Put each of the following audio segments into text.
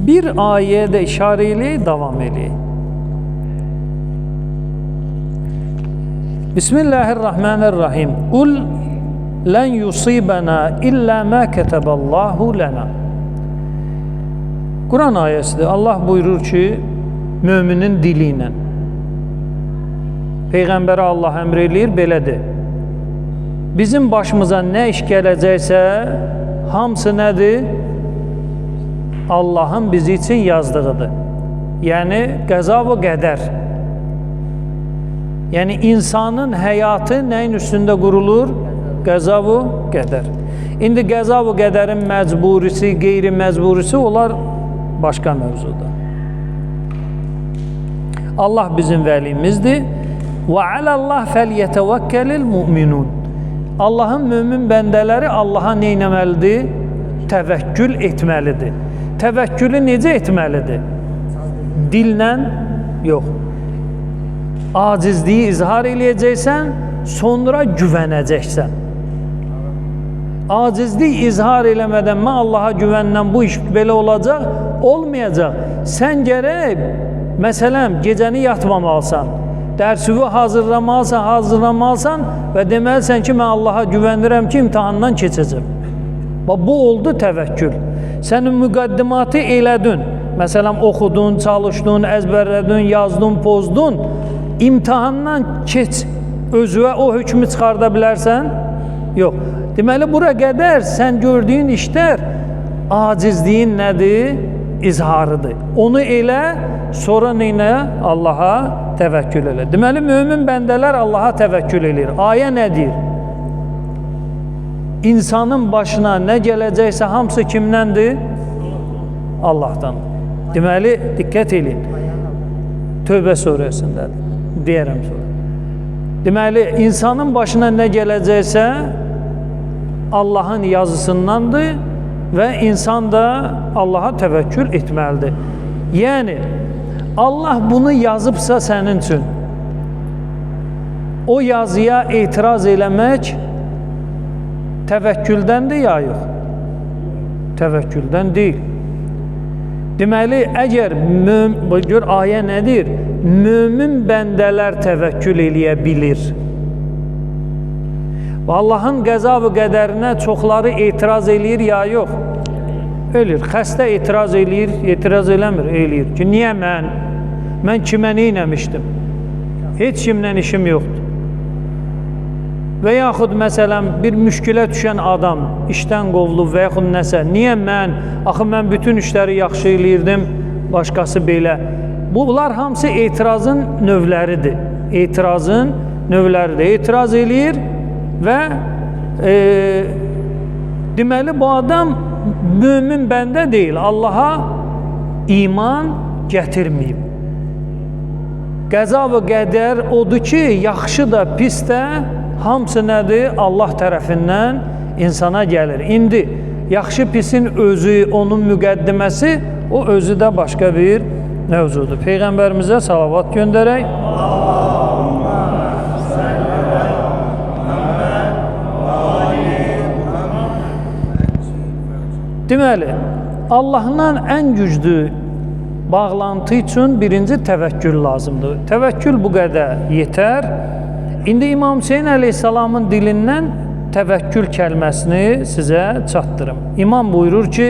Bir ayədə işarə eləyək, davam eləyək. Bismillahirrahmanirrahim. Qul lən yusibana illə mə kətəbəllahu lənə. Quran ayəsidir. Allah buyurur ki, müminin dili ilə. Peyğəmbərə Allah əmr eləyir, belədir. Bizim başımıza nə iş gələcəksə, hamısı nədir? Allahın bizi üçün yazdığıdır. Yəni, qəza və qədər. Yəni, insanın həyatı nəyin üstündə qurulur? Qəza və qədər. İndi qəza və qədərin məcburisi, qeyri-məcburisi, onlar başqa mövzudur. Allah bizim vəlimizdir. Və aləllah fəlyətəvəkkəlil müminun. Allahın mömin bəndələri Allaha neynəməlidir? Təvəkkül etməlidir. Təvəkkülü necə etməlidir? Dillə yox. Acizliyi izhar eləyəcəksən, sonra güvənəcəksən. Acizlik izhar eləmədən mən Allaha güvənnən bu iş belə olacaq, olmayacaq. Sən gərək, məsələn, gecəni yatmamalısan, dərsüvü hazırlamalısan və deməlisən ki, mən Allaha güvənirəm ki, imtihandan keçəcəm. Bu oldu təvəkkül. Sənin müqəddimatı elədin. Məsələn, oxudun, çalışdın, əzbərlədin, yazdın, pozdun. İmtihandan keç, özüvə o hökmü çıxarda bilərsən? Yox. Deməli, bura qədər sən gördüyün işlər acizliyin nədir? İzharıdır. Onu elə, sonra neynə? Allaha təvəkkül elə. Deməli, mömin bəndələr Allaha təvəkkül edir. Ayə nə deyir? İnsanın başına nə gələcəksə hamısı kimdəndir? Allahdan. Deməli, diqqət edin. Tövbə surəsindədir. Deyərəm sonra. Deməli, insanın başına nə gələcəksə Allahın yazısındandır və insan da Allaha təvəkkül etməlidir. Yəni, Allah bunu yazıbsa sənin üçün, o yazıya etiraz eləmək təvəkküldəndir ya yox? Təvəkküldən deyil. Deməli, əgər gör ayə nədir? Mömin bəndələr təvəkkül eləyə bilir. Allahın qəza və qədərinə çoxları etiraz eləyir ya yox? Eləyir. Xəstə etiraz eləyir, etiraz eləmir, eləyir ki, niyə mən? Mən kimə neynəmişdim? Heç kimlə işim yoxdur. Və yaxud məsələn, bir müşkilə düşən adam işdən qovulub və yaxud nəsə, niyə mən? Axı, mən bütün işləri yaxşı eləyirdim, başqası belə. Bunlar hamısı etirazın növləridir. Etirazın növləridir. Etiraz eləyir və deməli, bu adam mömin bəndə deyil, Allaha iman gətirməyib. Qəza və qədər odur ki, yaxşı da, pis də hamısı nədir? Allah tərəfindən insana gəlir. İndi yaxşı pisin özü, onun müqəddiməsi, o özü də başqa bir mövzudur. Peyğəmbərimizə salavat göndərək. Deməli, Allahla ən güclü bağlantı üçün birinci təvəkkül lazımdır. Təvəkkül bu qədər yetər. İndi İmam Hüseyin əleyhissalamın dilindən təvəkkül kəlməsini sizə çatdırım. İmam buyurur ki,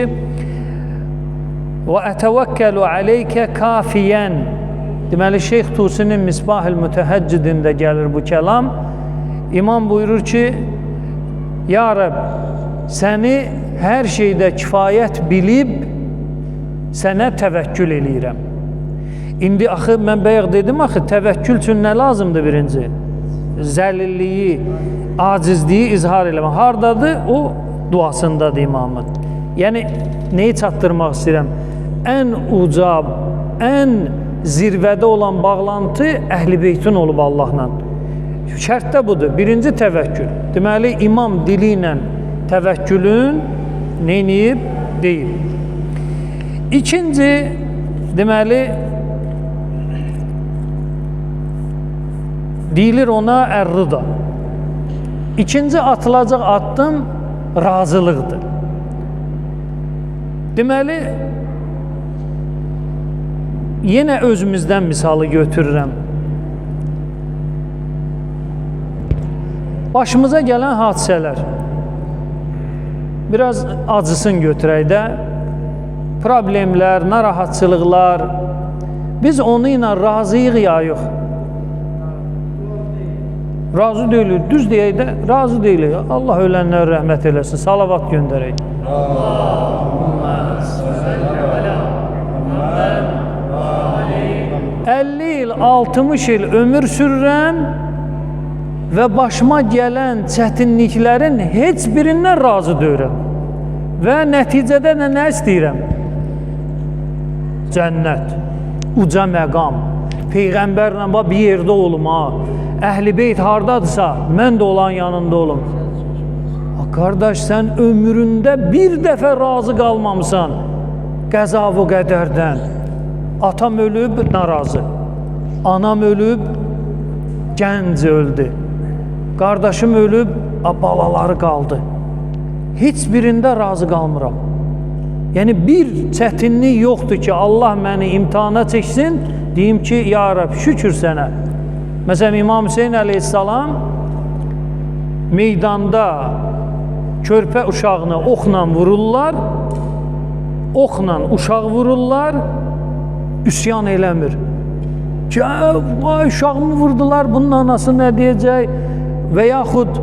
وَأَتَوَكَّلُ عَلَيْكَ كَافِيًا. Deməli, Şeyx Tusinin Misbah-ül Mütəhəccidində gəlir bu kəlam. İmam buyurur ki, Ya Rəbb, səni hər şeydə kifayət bilib, sənə təvəkkül eləyirəm. İndi, axı, mən bayaq dedim, axı, təvəkkül üçün nə lazımdır birinci? Zəlilliyi, acizliyi izhar eləmək. Hardadır? O duasındadır imamın. Yəni, neyi çatdırmaq istəyirəm? Ən uca, ən zirvədə olan bağlantı Əhl-i Beytun olub Allahla. Şərt də budur. Birinci təvəkkül. Deməli, imam dili ilə təvəkkülün neyniyib? Deyil. İkinci, deməli, deyilir ona ər-rıda. İkinci atılacaq addım razılıqdır. Deməli, yenə özümüzdən misalı götürürəm. Başımıza gələn hadisələr. Biraz acısını götürək də. Problemlər, narahatçılıqlar. Biz onu ilə razıyıq ya yox? Razı deyilik, düz deyək də, razı deyilik. Allah ölənlərə rəhmət eləsin, salavat göndərək. 50 il, 60 il ömür sürürəm və başıma gələn çətinliklərin heç birindən razı deyirəm. Və nəticədə də nə istəyirəm? Cənnət, uca məqam, Peyğəmbərlə bir yerdə olum ha. Əhl-i beyt hardadırsa, mən də olan yanında olum. Qardaş, sən ömründə bir dəfə razı qalmamısan qəza və qədərdən. Atam ölüb, narazı. Anam ölüb, gənc öldü. Qardaşım ölüb, balaları qaldı. Heç birində razı qalmıram. Yəni, bir çətinlik yoxdur ki, Allah məni imtihana çəksin, deyim ki, ya Rab, şükür sənə. Məsələn, İmam Hüseyin əleyhissalam meydanda körpə uşağını oxla vururlar, oxla uşaq vururlar, üsyan eləmir. Ki, uşağımı vurdular, bunun anası nə deyəcək? Və yaxud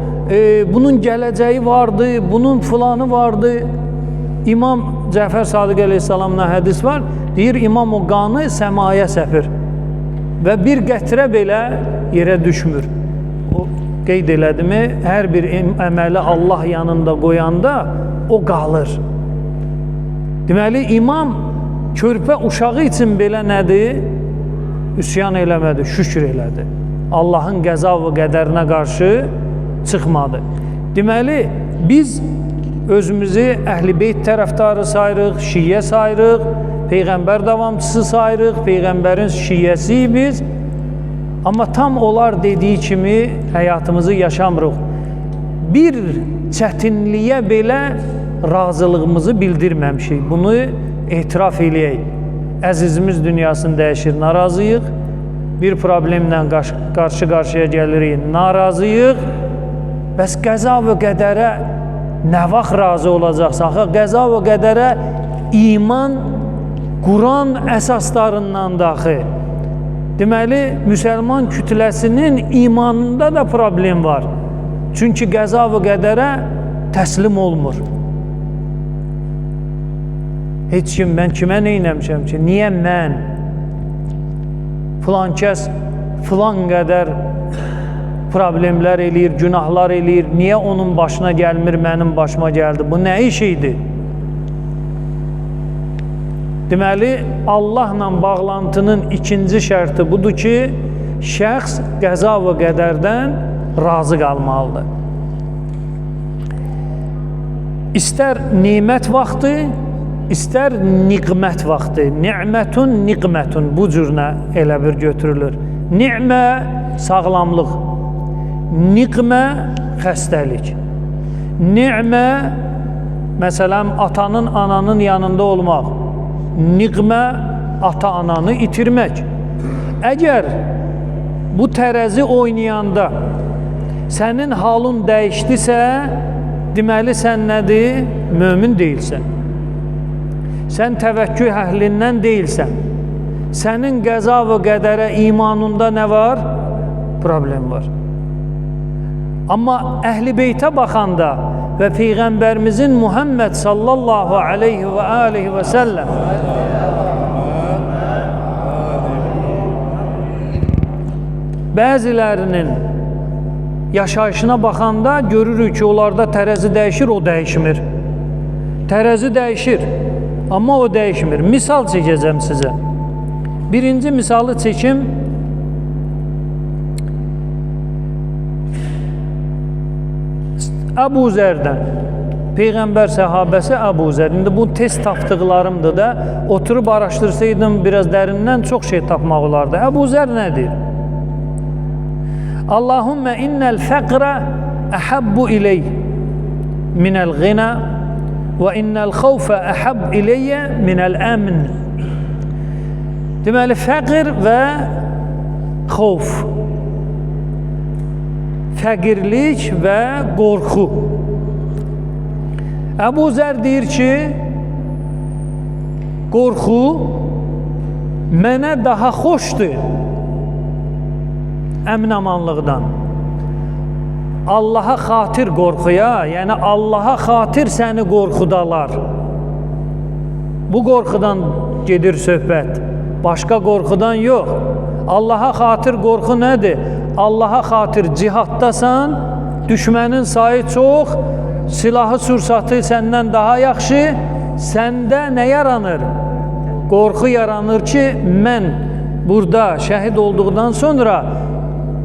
bunun gələcəyi vardı, bunun filanı vardı. İmam Cəfər Sadiq əleyhissalamdan hədis var, deyir, imam o qanı səmaya səpir və bir qətrə belə yerə düşmür. O qeyd elədimi, hər bir əməli Allah yanında qoyanda o qalır. Deməli, imam körpə uşağı üçün belə nədir? Üsyan eləmədi, şükür elədi. Allahın qəza və qədərinə qarşı çıxmadı. Deməli, biz özümüzü Əhl-i Beyt tərəfdarı sayırıq, şiyə sayırıq, Peyğəmbər davamçısı sayırıq, Peyğəmbərin şiyyəsiyik biz. Amma tam onlar dediyi kimi həyatımızı yaşamırıq. Bir çətinliyə belə razılığımızı bildirməmişik. Bunu etiraf eləyək. Əzizimiz dünyasını dəyişir, narazıyıq. Bir problemlə qarşı-qarşıya gəlirik, narazıyıq. Bəs qəza və qədərə nə vaxt razı olacaqsa? Qəza və qədərə iman Quran əsaslarından daxil. Deməli, müsəlman kütləsinin imanında da problem var. Çünki qəza və qədərə təslim olmur. Heç kim, mən kimə neynəmişəm ki? Niyə mən? Filan kəs, filan qədər problemlər eləyir, günahlar eləyir. Niyə onun başına gəlmir, mənim başıma gəldi? Bu nə iş idi? Deməli, Allahla bağlantının ikinci şərti budur ki, şəxs qəza və qədərdən razı qalmalıdır. İstər nimət vaxtı, istər niqmət vaxtı. Ni'mətun, niqmətun bu cürünə elə bir götürülür. Ni'mə sağlamlıq, niqmə xəstəlik. Ni'mə, məsələn, atanın, ananın yanında olmaq. Niqmə, ata-ananı itirmək. Əgər bu tərəzi oynayanda sənin halın dəyişdisə, deməli sən nədir? Mömin deyilsən. Sən təvəkkül əhlindən deyilsən. Sənin qəza və qədərə imanında nə var? Problem var. Amma Əhl-i Beytə baxanda və Peyğəmbərimizin Muhammed sallallahu aleyhi və aleyhi və səlləm bəzilərinin yaşayışına baxanda görürük ki, onlarda tərəzi dəyişir, o dəyişmir. Tərəzi dəyişir, amma o dəyişmir. Misal çəkəcəm sizə. Birinci misalı çəkim. Əbu Zərdən, Peyğəmbər səhabəsi Əbu Zər. İndi bu test tapdıqlarımdır da, oturub araşdırsaydım biraz dərindən çox şey tapmaq olardı. Əbu Zər nədir? Allahümmə innəl fəqrə əhəbbu iley minəl ğinə və innəl xavfə əhəbb ileyyə minəl əmin. Deməli, fəqir və xovf. Fəqirlik və qorxu. Əbu Zər deyir ki, qorxu mənə daha xoşdur əmin-amanlıqdan. Allaha xatir qorxuya, yəni Allaha xatir səni qorxudalar. Bu qorxudan gedir söhbət, başqa qorxudan yox. Allaha xatir qorxu nədir? Allaha xatir cihaddasan, düşmənin sayı çox, silahı sursatı səndən daha yaxşı, səndə nə yaranır? Qorxu yaranır ki, mən burada şəhid olduqdan sonra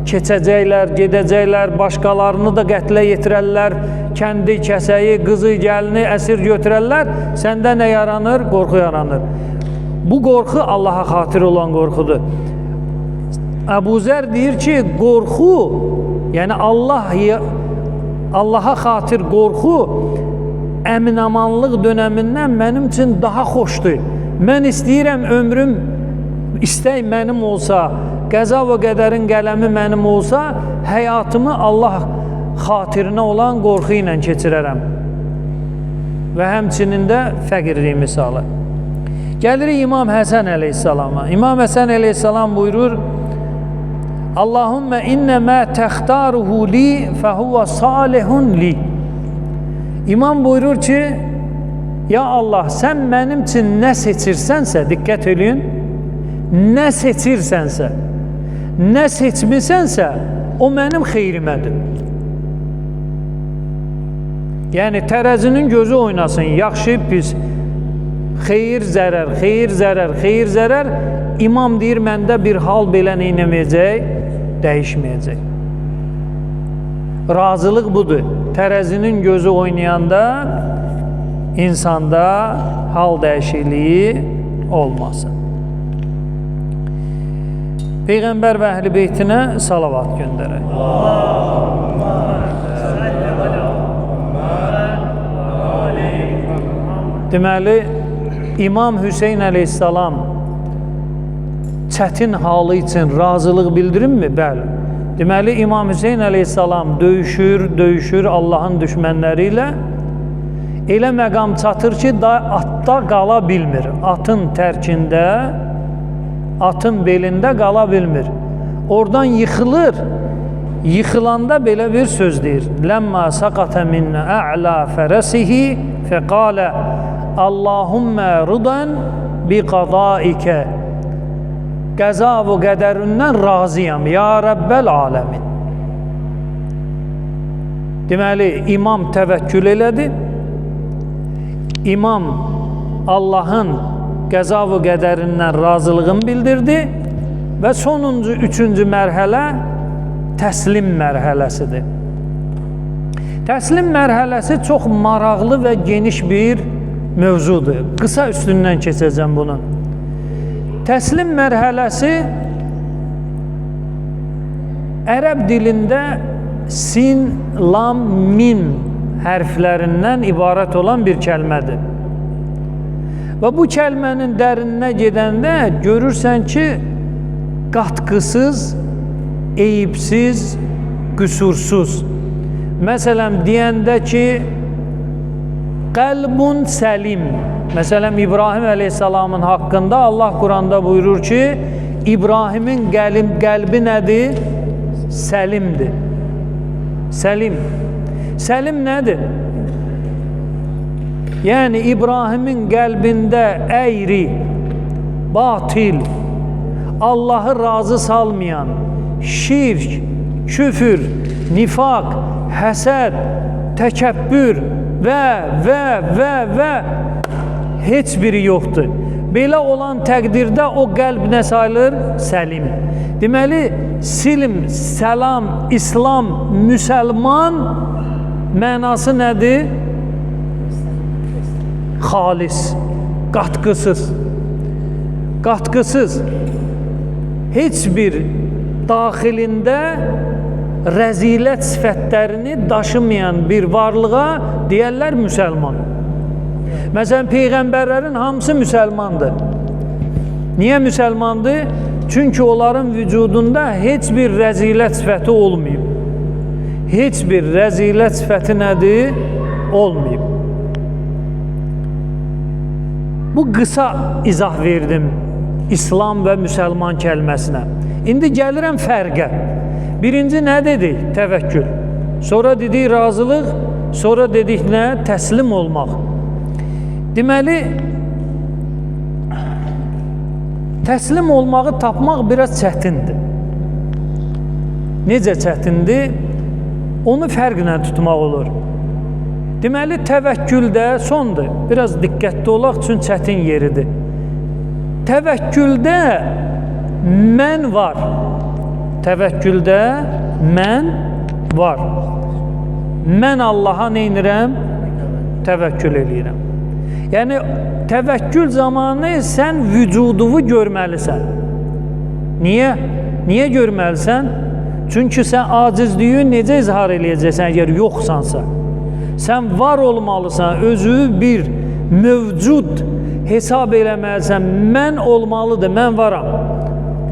keçəcəklər, gedəcəklər, başqalarını da qətlə yetirərlər, kəndi, kəsəyi, qızı, gəlini əsir götürərlər, səndə nə yaranır? Qorxu yaranır. Bu qorxu Allaha xatir olan qorxudur. Əbu Zər deyir ki, qorxu, yəni Allaha xatir qorxu əmin-amanlıq dönəmindən mənim üçün daha xoşdur. Mən istəyirəm ömrüm, istək mənim olsa, qəza və qədərin qələmi mənim olsa, həyatımı Allah xatirinə olan qorxu ilə keçirərəm. Və həmçinin də fəqirlik misalı. Gəlirik İmam Həsən əleyhissalama. İmam Həsən əleyhissalam buyurur, Allahümmə innəmə təxtaruhu li fəhuvə salihun li. İmam buyurur ki, ya Allah, sən mənim üçün nə seçirsənsə, diqqət edin, nə seçirsənsə, nə seçmisənsə, o mənim xeyrimədir. Yəni, tərəzinin gözü oynasın, yaxşı, pis, xeyir, zərər, xeyir, zərər, xeyir, zərər. İmam deyir, məndə bir hal belə neynəməyəcək, dəyişməyəcək. Razılıq budur. Tərəzinin gözü oynayanda insanda hal dəyişikliyi olmasın. Peyğəmbər və əhl-i beytinə salavat göndərək. Deməli, İmam Hüseyin əleyhissalam çətin halı üçün razılıq bildirinmi? Bəli. Deməli, İmam Hüseyin əleyhissalam döyüşür Allahın düşmənləri ilə. Elə məqam çatır ki, atda qala bilmir. Atın tərkində, atın belində qala bilmir. Oradan yıxılır. Yıxılanda belə bir söz deyir. Ləmmə saqatə min ə'la fərəsihi fəqalə Allahümmə rıdan bi qadaikə. Qəza və qədərindən razıyam, ya Rəbbəl aləmin. Deməli, imam təvəkkül elədi. İmam Allahın qəza və qədərindən razılığını bildirdi və sonuncu, üçüncü mərhələ təslim mərhələsidir. Təslim mərhələsi çox maraqlı və geniş bir mövzudur. Qısa üstündən keçəcəm bunun. Təslim mərhələsi ərəb dilində sin, lam, min hərflərindən ibarət olan bir kəlmədir. Və bu kəlmənin dərinə gedəndə görürsən ki, qatqısız, eyibsiz, qüsursuz. Məsələn, deyəndə ki, qəlbun səlim. Məsələn, İbrahim əleyhissalamın haqqında Allah Quranda buyurur ki, İbrahimin qəlbi nədir? Səlimdir. Səlim. Səlim nədir? Yəni, İbrahimin qəlbində əyri, batil, Allahı razı salmayan, şirk, küfür, nifaq, həsəd, təkəbbür və heç biri yoxdur. Belə olan təqdirdə o qəlb nə sayılır? Səlim. Deməli, silm, səlam, İslam, müsəlman mənası nədir? Xalis, qatqısız. Qatqısız. Heç bir daxilində rəzilət sifətlərini daşımayan bir varlığa deyərlər müsəlman. Məsələn, Peyğəmbərlərin hamısı müsəlmandır. Niyə müsəlmandır? Çünki onların vücudunda heç bir rəzilət sifəti olmayıb. Heç bir rəzilət sifəti nədir? Olmayıb. Bu qısa izah verdim İslam və müsəlman kəlməsinə. İndi gəlirəm fərqə. Birinci nə dedik? Təvəkkül. Sonra dedik razılıq, sonra dedik nə? Təslim olmaq. Deməli, təslim olmağı tapmaq biraz çətindir. Necə çətindir? Onu fərqlə tutmaq olur. Deməli, təvəkküldə sondur. Biraz diqqətli olaq, üçün çətin yeridir. Təvəkküldə mən var. Təvəkküldə mən var. Mən Allaha neynirəm? Təvəkkül eləyirəm. Yəni, təvəkkül zamanı sən vücuduvu görməlisən. Niyə? Niyə görməlisən? Çünki sən acizliyi necə izhar eləyəcəksən, əgər yoxsansa? Sən var olmalısan, özü bir mövcud hesab eləməlisən. Mən olmalıdır, mən varam.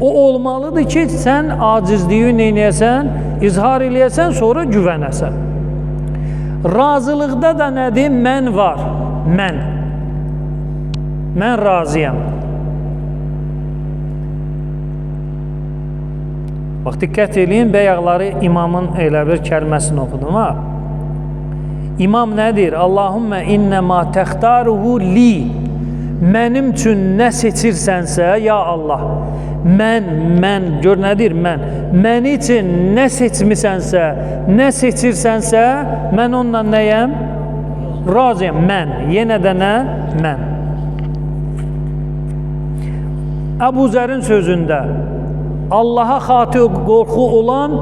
O olmalıdır ki, sən acizliyi neynəyəsən, izhar eləyəsən, sonra güvənəsən. Razılıqda da nədir? Mən var, mən. Mən razıyam. Bax, diqqət eləyin, bəyaqları imamın elə bir kəlməsini oxudum, ha? İmam nədir? Allahümmə innəmə təxtaruhu li. Mənim üçün nə seçirsənsə, ya Allah, mən, gör nədir? Mən üçün nə seçmisənsə, nə seçirsənsə, mən ondan nəyəm? Razıyam, mən. Yenə də nə? Mən. Əbu Zərin sözündə Allaha xatir qorxu olan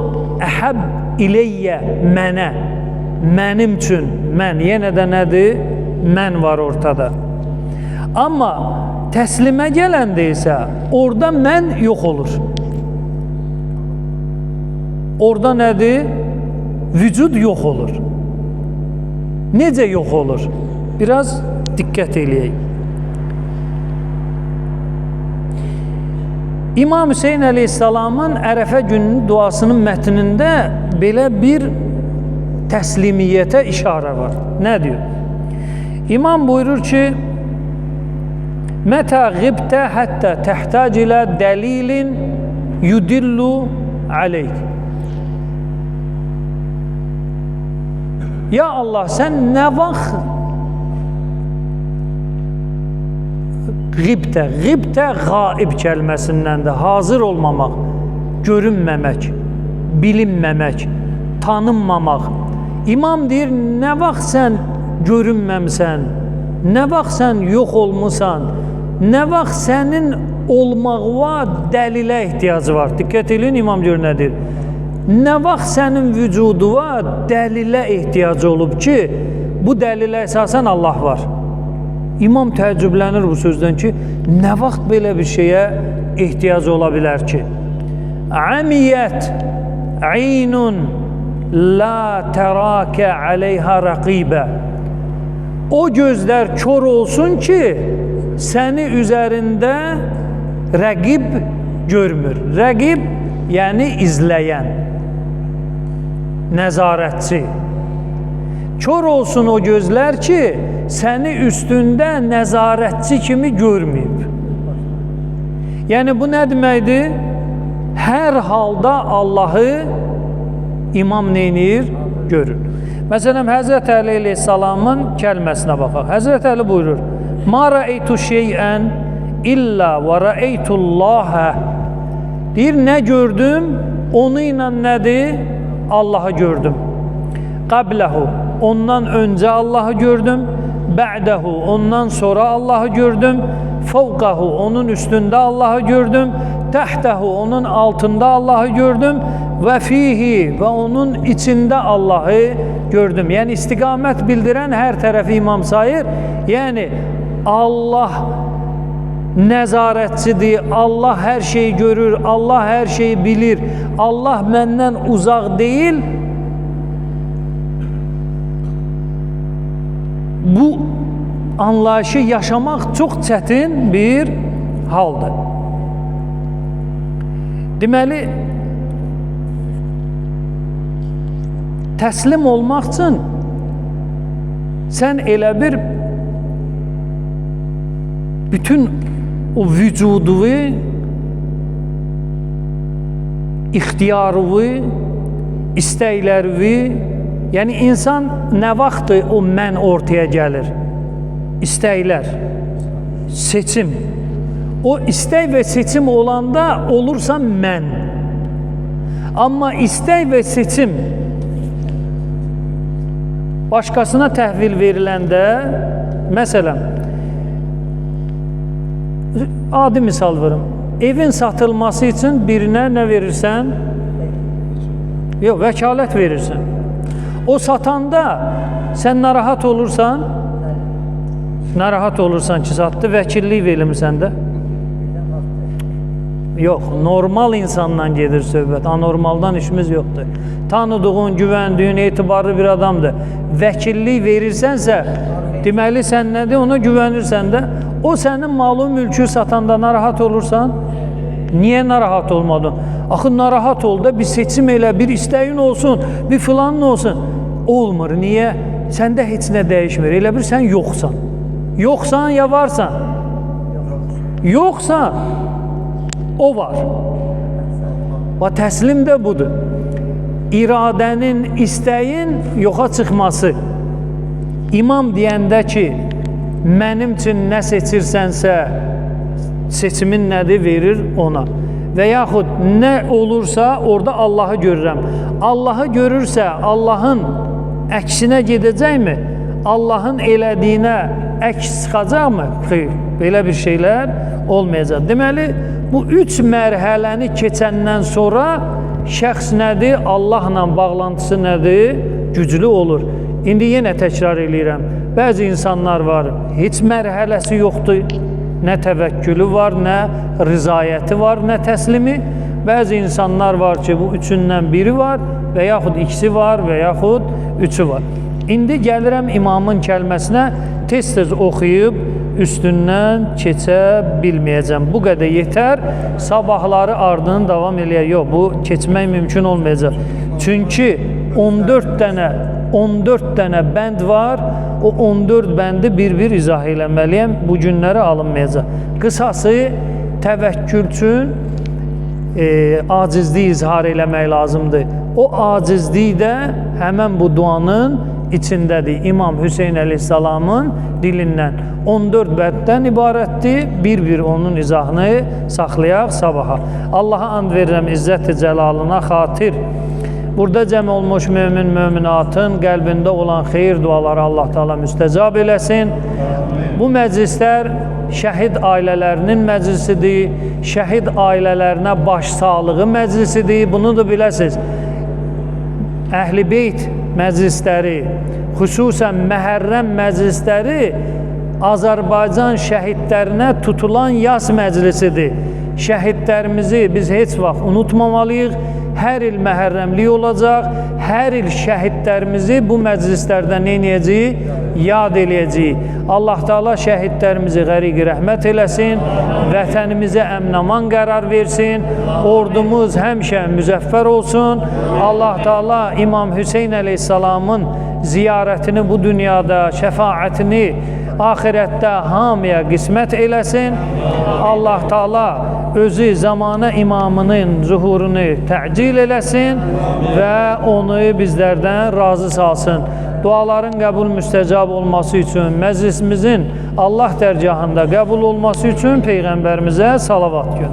əhəb iləyyə mənə. Mənim üçün, mən, yenə də nədir? Mən var ortada. Amma təslimə gələndə isə orada mən yox olur. Orada nədir? Vücud yox olur. Necə yox olur? Biraz diqqət eləyək. İmam Hüseyin əleyhissalamın Ərəfə gününün duasının mətnində belə bir təslimiyyətə işarə var. Nə diyor? İmam buyurur ki, Mətə qibtə həttə təhtac ilə dəlilin yudillu aleyk. Ya Allah, sən nə vaxt qibtə qaib kəlməsindəndir. Hazır olmamaq, görünməmək, bilinməmək, tanınmamaq. İmam deyir, nə vaxt sən görünməmsən, nə vaxt sən yox olmusan, nə vaxt sənin olmağına dəlilə ehtiyacı var. Diqqət edin, imam deyir nədir? Nə vaxt sənin vücuduna dəlilə ehtiyacı olub ki, bu dəlilə əsasən Allah var. İmam təəccüblənir bu sözdən ki, nə vaxt belə bir şeyə ehtiyac ola bilər ki? Əmiyyət, aynun, la tərəkə aleyha rəqibə. O gözlər kör olsun ki, səni üzərində rəqib görmür. Rəqib, yəni izləyən, nəzarətçi. Kör olsun o gözlər ki, səni üstündə nəzarətçi kimi görməyib. Yəni, bu nə deməkdir? Hər halda Allahı imam neynir? Görür. Məsələn, Həzrət Əli əleyhissalamın kəlməsinə baxaq. Həzrət Əli buyurur, Ma rəeytu şeyən illə və rəeytullahə. Deyir, nə gördüm? Onu ilə nədir? Allahı gördüm. Qabləhu, ondan öncə Allahı gördüm. Bə'dəhu, ondan sonra Allahı gördüm. Fəvqəhu, onun üstündə Allahı gördüm. Təhtəhu, onun altında Allahı gördüm. Və fihi, və onun içində Allahı gördüm. Yəni, istiqamət bildirən hər tərəfi imam sayır. Yəni, Allah nəzarətçidir, Allah hər şeyi görür, Allah hər şeyi bilir, Allah məndən uzaq deyil. Bu anlayışı yaşamaq çox çətin bir haldır. Deməli, təslim olmaq üçün sən elə bir bütün o vücuduvu, ixtiyarıvi, istəklərivi, yəni insan nə vaxtı o mən ortaya gəlir? İstəklər, seçim. O istək və seçim olanda olursa mən. Amma istək və seçim başqasına təhvil veriləndə, məsələn, adi misal verim, evin satılması üçün birinə nə verirsən? Yox, vəkalət verirsən. O satanda sən narahat olursan, ki, satdı, vəkillik verilmirsən də. Yox, normal insandan gedir söhbət, anormaldan işimiz yoxdur. Tanıdığın, güvəndiyin, etibarlı bir adamdır. Vəkillik verirsənsə, deməli sən nədir, ona güvənirsən də, o sənin malı, mülkü satanda narahat olursan, niyə narahat olmadın? Axı narahat ol da, bir seçim elə, bir istəyin olsun, bir filanın olsun. Olmur, niyə? Səndə heç nə dəyişmir, elə bir sən yoxsan. Yoxsan ya varsan? Yoxsan, o var. Və təslim də budur. İradənin, istəyin yoxa çıxması. İmam deyəndə ki, mənim üçün nə seçirsənsə, seçimin nədir, verir ona. Və yaxud nə olursa, orada Allahı görürəm. Allahı görürsə, Allahın əksinə gedəcəkmi? Allahın elədiyinə əks çıxacaqmı? Xeyr, belə bir şeylər olmayacaq. Deməli, bu üç mərhələni keçəndən sonra şəxs nədir? Allahla bağlantısı nədir? Güclü olur. İndi yenə təkrar eləyirəm. Bəzi insanlar var, heç mərhələsi yoxdur. Nə təvəkkülü var, nə rizayəti var, nə təslimi. Bəzi insanlar var ki, bu üçündən biri var və yaxud ikisi var və yaxud üçü var. İndi gəlirəm imamın kəlməsinə, tez-tez oxuyub, üstündən keçə bilməyəcəm. Bu qədər yetər, sabahları ardını davam eləyək. Yox, bu keçmək mümkün olmayacaq. Çünki 14 dənə bənd var, o 14 bəndi bir-bir izah eləməliyəm, bu günləri alınmayacaq. Qısası, təvəkkül üçün acizliyi izhar eləmək lazımdır. O acizlik də həmən bu duanın içindədir. İmam Hüseyin əleyhissalamın dilindən 14 bənddən ibarətdir. Bir-bir onun izahını saxlayaq sabaha. Allaha and verirəm izzət-i cəlalına xatir. Burada cəm olmuş mömin möminatın qəlbində olan xeyir duaları Allah Teala müstəcab eləsin. Bu məclislər şəhid ailələrinin məclisidir, şəhid ailələrinə başsağlığı məclisidir. Bunu da biləsiniz. Əhl-i Beyt məclisləri, xüsusən Məhərrəm məclisləri Azərbaycan şəhidlərinə tutulan yas məclisidir. Şəhidlərimizi biz heç vaxt unutmamalıyıq. Hər il məhərrəmlik olacaq, hər il şəhidlərimizi bu məclislərdə nə edəcəyik? Yad eləyəcəyik. Allah Teala şəhidlərimizi qəriq rəhmət eləsin, vətənimizə əmn-aman qərar versin, ordumuz həmişə müzəffər olsun. Allah Teala İmam Hüseyin əleyhissalamın ziyarətini bu dünyada, şəfaətini ahirətdə hamıya qismət eləsin. Allah Teala özü zamana imamının zuhurunu təcil eləsin və onu bizlərdən razı salsın. Duaların qəbul müstəcab olması üçün, məclisimizin Allah dərgahında qəbul olması üçün Peyğəmbərimizə salavat göndərin.